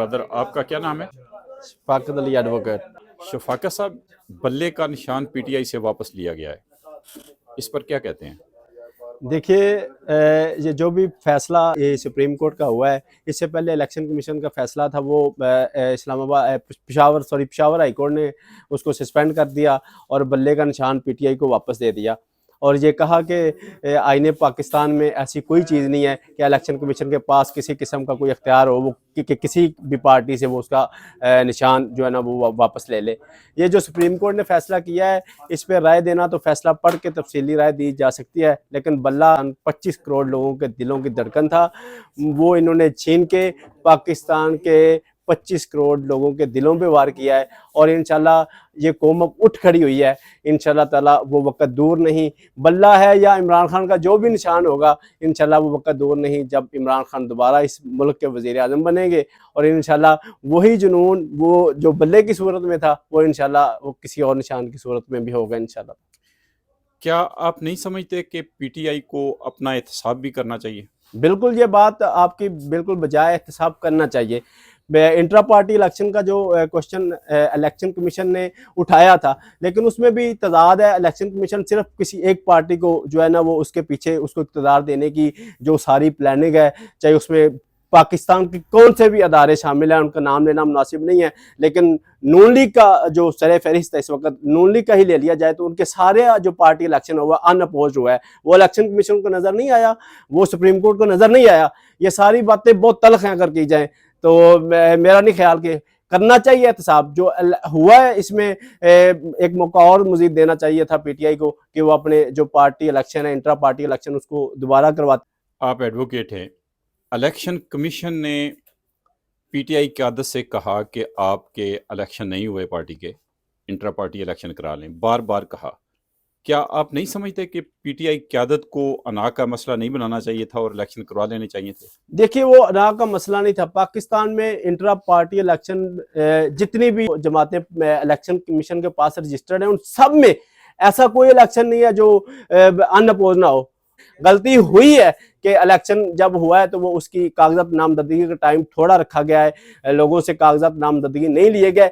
Brother, आपका क्या नाम है? शफाकत अली एडवोकेट। शफाकत साहब, बल्ले का निशान पीटीआई से वापस लिया गया है, इस पर क्या कहते हैं? देखिए, ये जो भी फैसला ये सुप्रीम कोर्ट का हुआ है, इससे पहले इलेक्शन कमीशन का फैसला था, वो इस्लामाबाद पेशावर हाई कोर्ट ने उसको सस्पेंड कर दिया और बल्ले का निशान पीटीआई को वापस दे दिया और ये कहा कि आईने पाकिस्तान में ऐसी कोई चीज़ नहीं है कि इलेक्शन कमीशन के पास किसी किस्म का कोई इख्तियार हो वो कि किसी भी पार्टी से वो उसका निशान जो है ना वो वापस ले ले। ये जो सुप्रीम कोर्ट ने फैसला किया है, इस पर राय देना तो फैसला पढ़ के तफसीली राय दी जा सकती है, लेकिन बल्ला 25 करोड़ लोगों के दिलों की धड़कन था, वो इन्होंने छीन के पाकिस्तान के 25 करोड़ लोगों के दिलों पे वार किया है और इंशाल्लाह ये कौम अब उठ खड़ी हुई है। इंशाल्लाह ताला वो वक्त दूर नहीं, बल्ला है या इमरान खान का जो भी निशान होगा, इंशाल्लाह वो वक्त दूर नहीं जब इमरान खान दोबारा इस मुल्क के वज़ीर आज़म बनेंगे और इंशाल्लाह वही जुनून वो जो बल्ले की सूरत में था वो इंशाल्लाह वो किसी और निशान की सूरत में भी होगा इंशाल्लाह। क्या आप नहीं समझते कि पीटीआई को अपना एहतसाब भी करना चाहिए? बिल्कुल, ये बात आपकी बिल्कुल बजाय एहतसाब करना चाहिए। इंट्रा पार्टी इलेक्शन का जो क्वेश्चन इलेक्शन कमीशन ने उठाया था, लेकिन उसमें भी तजाद है। इलेक्शन कमीशन सिर्फ किसी एक पार्टी को जो है ना वो उसके पीछे उसको इक़्तिदार देने की जो सारी प्लानिंग है, चाहे उसमें पाकिस्तान के कौन से भी अदारे शामिल हैं, उनका नाम लेना मुनासिब नहीं है, लेकिन नून लीग का जो सर फहरिस्त है इस वक्त, नून लीग का ही ले लिया जाए तो उनके सारे जो पार्टी इलेक्शन हुआ अनअपोज हुआ है, वो इलेक्शन कमीशन को नज़र नहीं आया, वो सुप्रीम कोर्ट को नज़र नहीं आया। ये सारी बातें बहुत तल्ख हैं अगर की जाए तो मेरा नहीं ख्याल कि करना चाहिए एहतसाब। जो हुआ है इसमें एक मौका और मजीद देना चाहिए था पीटीआई को कि वो अपने जो पार्टी इलेक्शन है, इंट्रा पार्टी इलेक्शन, उसको दोबारा करवाते। आप एडवोकेट हैं, इलेक्शन कमीशन ने पीटीआई क़यादत से कहा कि आपके इलेक्शन नहीं हुए, पार्टी के इंट्रा पार्टी इलेक्शन करा लें, बार बार कहा। क्या आप नहीं समझते कि पीटीआई क़यादत को अना का मसला नहीं बनाना चाहिए था और इलेक्शन करवा लेने चाहिए थे? देखिए, वो अना का मसला नहीं था। पाकिस्तान में इंट्रा पार्टी इलेक्शन जितनी भी जमातें इलेक्शन कमीशन के पास रजिस्टर्ड हैं, उन सब में ऐसा कोई इलेक्शन नहीं है जो अनअपोज ना हो। गलती हुई है कि इलेक्शन जब हुआ है तो वो उसकी कागजात नामजदगी का टाइम थोड़ा रखा गया है, लोगों से कागजात नामजदगी नहीं लिए गए,